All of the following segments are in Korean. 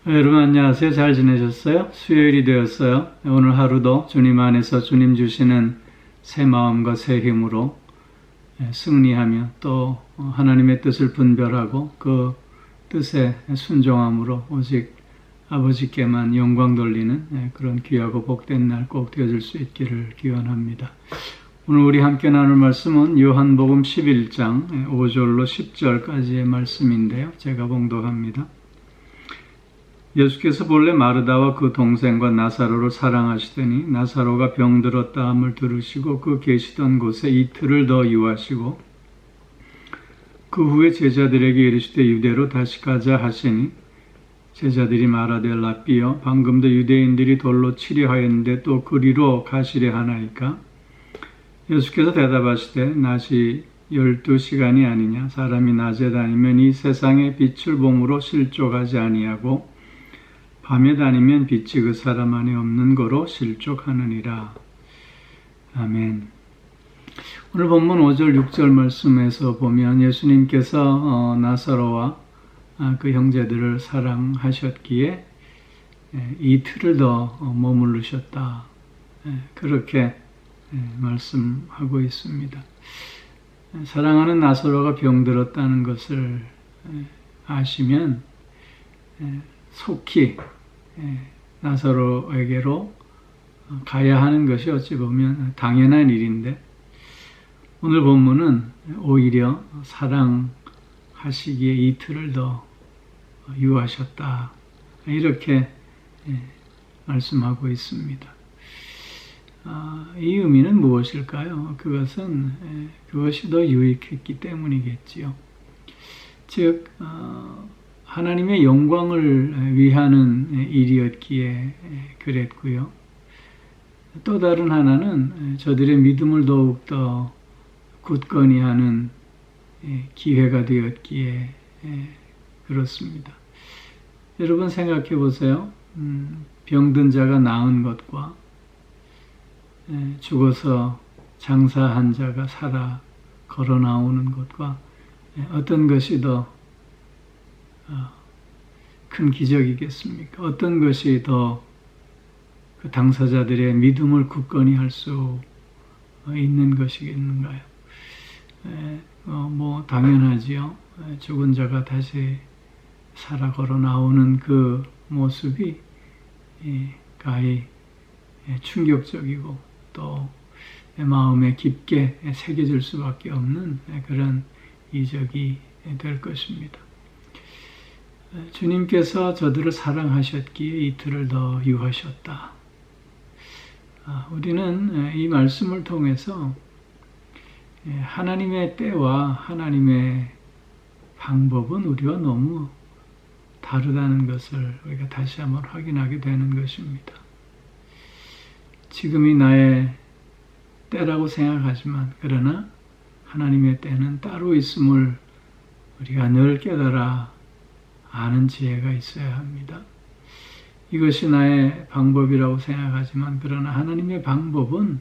여러분 안녕하세요. 잘 지내셨어요? 수요일이 되었어요. 오늘 하루도 주님 안에서 주님 주시는 새 마음과 새 힘으로 승리하며 또 하나님의 뜻을 분별하고 그 뜻에 순종함으로 오직 아버지께만 영광 돌리는 그런 귀하고 복된 날 꼭 되어질 수 있기를 기원합니다. 오늘 우리 함께 나눌 말씀은 요한복음 11장 5절로 10절까지의 말씀인데요. 제가 봉독합니다. 예수께서 본래 마르다와 그 동생과 나사로를 사랑하시더니 나사로가 병들었다 함을 들으시고 그 계시던 곳에 이틀을 더 유하시고 그 후에 제자들에게 이르시되 유대로 다시 가자 하시니 제자들이 말하되 라삐여 방금도 유대인들이 돌로 치려 하였는데 또 그리로 가시려 하나이까? 예수께서 대답하시되 낮이 12시간이 아니냐? 사람이 낮에 다니면 이 세상의 빛을 봄으로 실족하지 아니하고 밤에 다니면 빛이 그 사람 안에 없는 거로 실족하느니라. 아멘. 오늘 본문 5절 6절 말씀에서 보면 예수님께서 나사로와 그 형제들을 사랑하셨기에 이틀을 더 머무르셨다. 그렇게 말씀하고 있습니다. 사랑하는 나사로가 병들었다는 것을 아시면 속히 나사로에게로 가야 하는 것이 어찌 보면 당연한 일인데 오늘 본문은 오히려 사랑하시기에 이틀을 더 유하셨다. 이렇게 말씀하고 있습니다. 이 의미는 무엇일까요? 그것이 더 유익했기 때문이겠지요. 즉 하나님의 영광을 위하는 일이었기에 그랬고요. 또 다른 하나는 저들의 믿음을 더욱더 굳건히 하는 기회가 되었기에 그렇습니다. 여러분 생각해 보세요. 병든 자가 나은 것과 죽어서 장사한 자가 살아 걸어 나오는 것과 어떤 것이 더 큰 기적이겠습니까? 어떤 것이 더 그 당사자들의 믿음을 굳건히 할 수 있는 것이겠는가요? 당연하지요. 죽은 자가 다시 살아 걸어 나오는 그 모습이 가히 충격적이고 또 마음에 깊게 새겨질 수밖에 없는 그런 이적이 될 것입니다. 주님께서 저들을 사랑하셨기에 이틀을 더 유하셨다. 우리는 이 말씀을 통해서 하나님의 때와 하나님의 방법은 우리와 너무 다르다는 것을 우리가 다시 한번 확인하게 되는 것입니다. 지금이 나의 때라고 생각하지만 그러나 하나님의 때는 따로 있음을 우리가 늘 깨달아 아는 지혜가 있어야 합니다. 이것이 나의 방법이라고 생각하지만 그러나 하나님의 방법은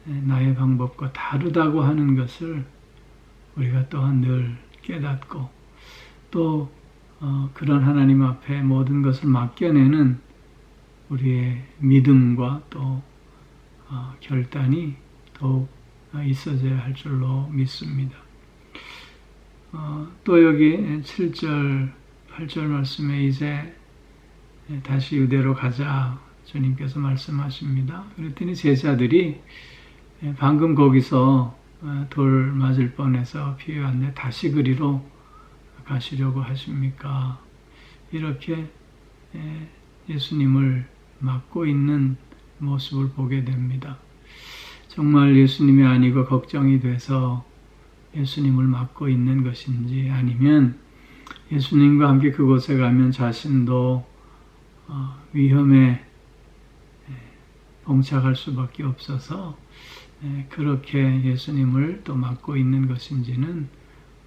나의 방법과 다르다고 하는 것을 우리가 또한 늘 깨닫고 또 그런 하나님 앞에 모든 것을 맡겨내는 우리의 믿음과 또 결단이 더욱 있어져야 할 줄로 믿습니다. 또 여기 7절, 8절 말씀에 이제 다시 유대로 가자 주님께서 말씀하십니다. 그랬더니 제자들이 방금 거기서 돌 맞을 뻔해서 피해 왔네. 다시 그리로 가시려고 하십니까? 이렇게 예수님을 맡고 있는 모습을 보게 됩니다. 정말 예수님이 아니고 걱정이 돼서 예수님을 맡고 있는 것인지 아니면 예수님과 함께 그곳에 가면 자신도 위험에 봉착할 수밖에 없어서 그렇게 예수님을 또 맡고 있는 것인지는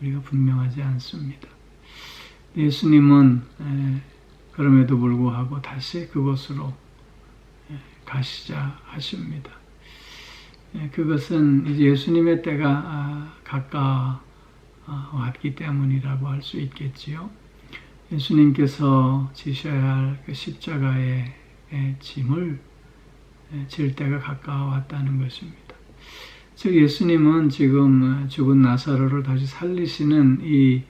우리가 분명하지 않습니다. 예수님은 그럼에도 불구하고 다시 그곳으로 가시자 하십니다. 그것은 이제 예수님의 때가 가까웠기 때문이라고 할 수 있겠지요. 예수님께서 지셔야 할 그 십자가의 짐을 질 때가 가까워왔다는 것입니다. 즉 예수님은 지금 죽은 나사로를 다시 살리시는 이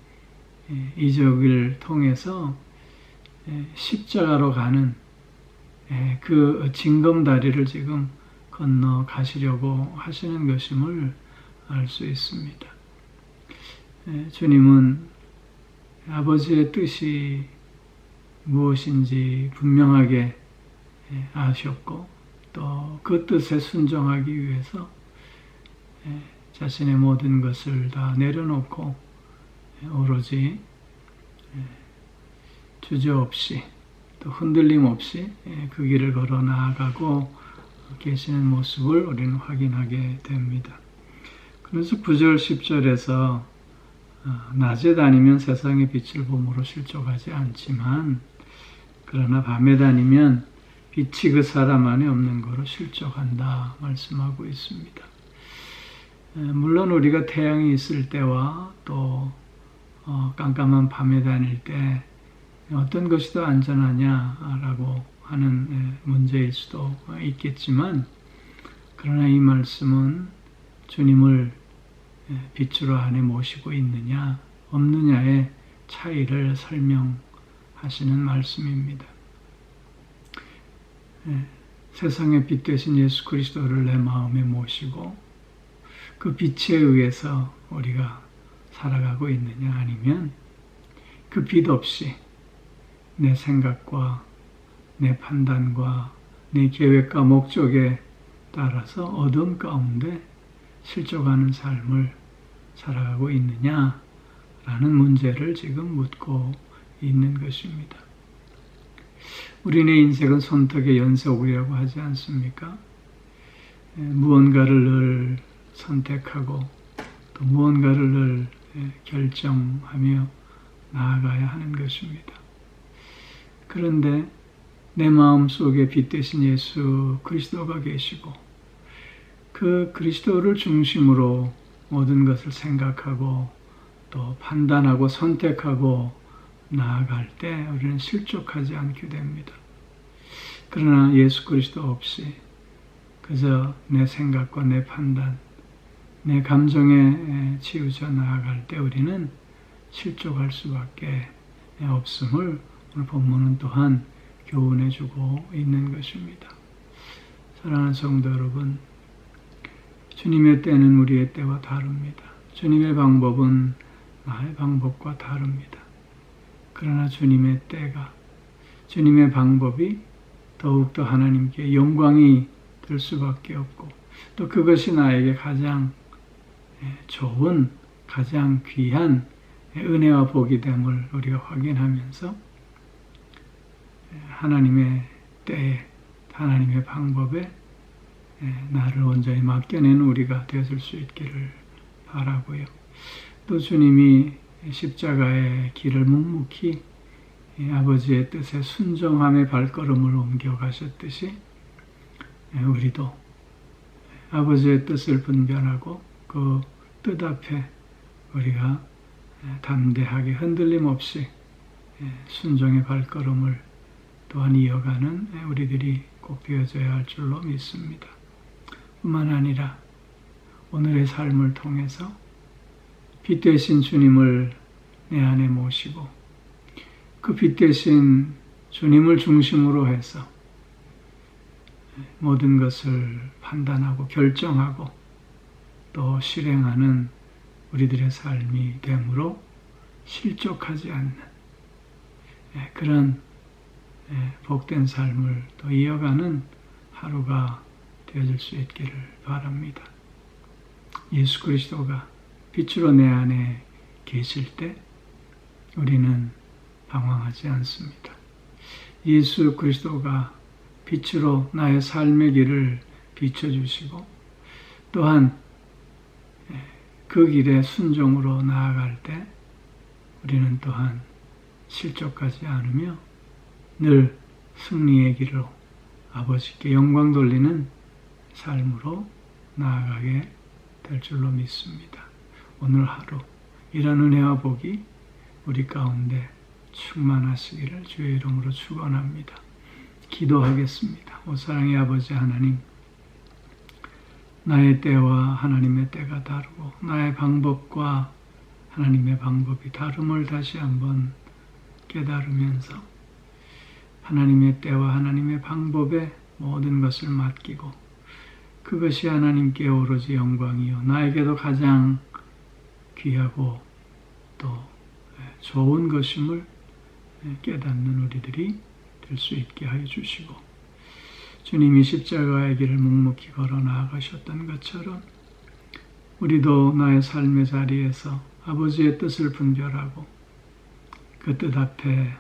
이적을 통해서 십자가로 가는 그 징검다리를 지금 건너가시려고 하시는 것임을 알 수 있습니다. 주님은 아버지의 뜻이 무엇인지 분명하게 아셨고 또 그 뜻에 순종하기 위해서 자신의 모든 것을 다 내려놓고 오로지 주저없이 또 흔들림 없이 그 길을 걸어 나아가고 계시는 모습을 우리는 확인하게 됩니다. 그래서 9절 10절에서 낮에 다니면 세상의 빛을 봄으로 실족하지 않지만 그러나 밤에 다니면 빛이 그 사람 안에 없는 거로 실족한다 말씀하고 있습니다. 물론 우리가 태양이 있을 때와 또 깜깜한 밤에 다닐 때 어떤 것이 더 안전하냐라고 하는 문제일 수도 있겠지만 그러나 이 말씀은 주님을 빛으로 안에 모시고 있느냐 없느냐의 차이를 설명하시는 말씀입니다. 세상의 빛 되신 예수 그리스도를 내 마음에 모시고 그 빛에 의해서 우리가 살아가고 있느냐 아니면 그 빛 없이 내 생각과 내 판단과 내 계획과 목적에 따라서 어둠 가운데 실족하는 삶을 살아가고 있느냐라는 문제를 지금 묻고 있는 것입니다. 우리의 인생은 선택의 연속이라고 하지 않습니까? 무언가를 늘 선택하고 또 무언가를 늘 결정하며 나아가야 하는 것입니다. 그런데 내 마음 속에 빛 되신 예수 그리스도가 계시고 그 그리스도를 중심으로 모든 것을 생각하고 또 판단하고 선택하고 나아갈 때 우리는 실족하지 않게 됩니다. 그러나 예수 그리스도 없이 그저 내 생각과 내 판단, 내 감정에 치우쳐 나아갈 때 우리는 실족할 수밖에 없음을 오늘 본문은 또한 교훈해주고 있는 것입니다. 사랑하는 성도 여러분, 주님의 때는 우리의 때와 다릅니다. 주님의 방법은 나의 방법과 다릅니다. 그러나 주님의 때가, 주님의 방법이 더욱더 하나님께 영광이 될 수밖에 없고 또 그것이 나에게 가장 좋은, 가장 귀한 은혜와 복이 됨을 우리가 확인하면서 하나님의 때에, 하나님의 방법에 나를 온전히 맡겨내는 우리가 되어줄 수 있기를 바라고요. 또 주님이 십자가의 길을 묵묵히 아버지의 뜻에 순종함의 발걸음을 옮겨가셨듯이 우리도 아버지의 뜻을 분별하고 그 뜻 앞에 우리가 담대하게 흔들림 없이 순종의 발걸음을 또한 이어가는 우리들이 꼭 되어져야 할 줄로 믿습니다. 뿐만 아니라 오늘의 삶을 통해서 빛 되신 주님을 내 안에 모시고 그 빛 되신 주님을 중심으로 해서 모든 것을 판단하고 결정하고 또 실행하는 우리들의 삶이 되므로 실족하지 않는 그런 복된 삶을 또 이어가는 하루가 되어질 수 있기를 바랍니다. 예수 그리스도가 빛으로 내 안에 계실 때 우리는 방황하지 않습니다. 예수 그리스도가 빛으로 나의 삶의 길을 비춰주시고 또한 그 길에 순종으로 나아갈 때 우리는 또한 실족하지 않으며 늘 승리의 길로 아버지께 영광 돌리는 삶으로 나아가게 될 줄로 믿습니다. 오늘 하루 이런 은혜와 복이 우리 가운데 충만하시기를 주의 이름으로 축원합니다. 기도하겠습니다. 오 사랑의 아버지 하나님, 나의 때와 하나님의 때가 다르고 나의 방법과 하나님의 방법이 다름을 다시 한번 깨달으면서 하나님의 때와 하나님의 방법에 모든 것을 맡기고 그것이 하나님께 오로지 영광이요 나에게도 가장 귀하고 또 좋은 것임을 깨닫는 우리들이 될 수 있게 하여 주시고, 주님이 십자가의 길을 묵묵히 걸어 나아가셨던 것처럼 우리도 나의 삶의 자리에서 아버지의 뜻을 분별하고 그 뜻 앞에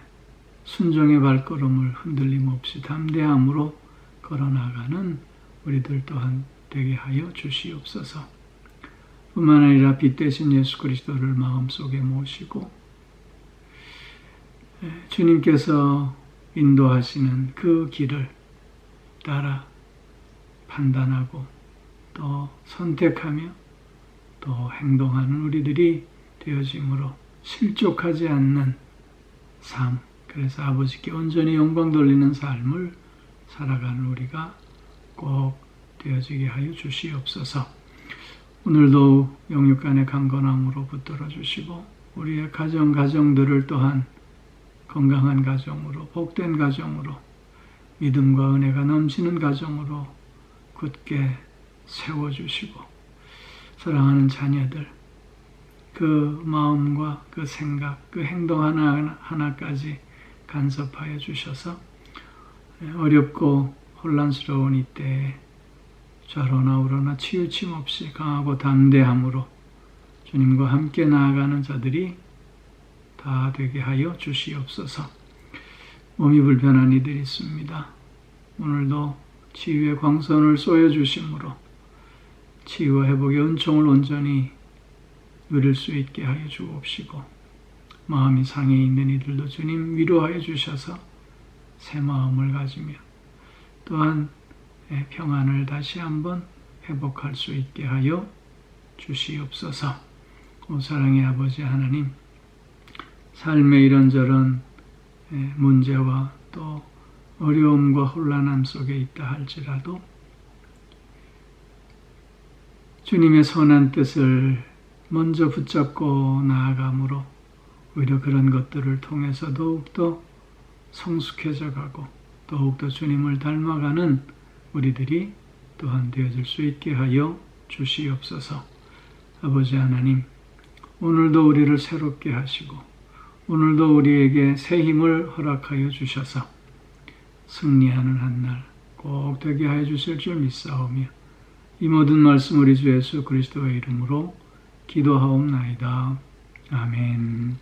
순종의 발걸음을 흔들림 없이 담대함으로 걸어 나가는 우리들 또한 되게 하여 주시옵소서. 뿐만 아니라 빛 대신 예수 그리스도를 마음속에 모시고 주님께서 인도하시는 그 길을 따라 판단하고 또 선택하며 또 행동하는 우리들이 되어짐으로 실족하지 않는 삶, 그래서 아버지께 온전히 영광 돌리는 삶을 살아가는 우리가 꼭 되어지게 하여 주시옵소서. 오늘도 영육간의 강건함으로 붙들어 주시고 우리의 가정들을 또한 건강한 가정으로, 복된 가정으로, 믿음과 은혜가 넘치는 가정으로 굳게 세워주시고 사랑하는 자녀들 그 마음과 그 생각, 그 행동 하나까지 간섭하여 주셔서 어렵고 혼란스러운 이때에 좌로나 우로나 치우침 없이 강하고 담대함으로 주님과 함께 나아가는 자들이 다 되게 하여 주시옵소서. 몸이 불편한 이들이 있습니다. 오늘도 치유의 광선을 쏘여주심으로 치유와 회복의 은총을 온전히 누릴 수 있게 하여 주옵시고, 마음이 상해 있는 이들도 주님 위로하여 주셔서 새 마음을 가지며 또한 평안을 다시 한번 회복할 수 있게 하여 주시옵소서. 오 사랑의 아버지 하나님, 삶의 이런저런 문제와 또 어려움과 혼란함 속에 있다 할지라도 주님의 선한 뜻을 먼저 붙잡고 나아감으로 오히려 그런 것들을 통해서 더욱더 성숙해져 가고 더욱더 주님을 닮아가는 우리들이 또한 되어질 수 있게 하여 주시옵소서. 아버지 하나님, 오늘도 우리를 새롭게 하시고 오늘도 우리에게 새 힘을 허락하여 주셔서 승리하는 한날 꼭 되게 하여 주실 줄 믿사오며 이 모든 말씀 우리 주 예수 그리스도의 이름으로 기도하옵나이다. 아멘.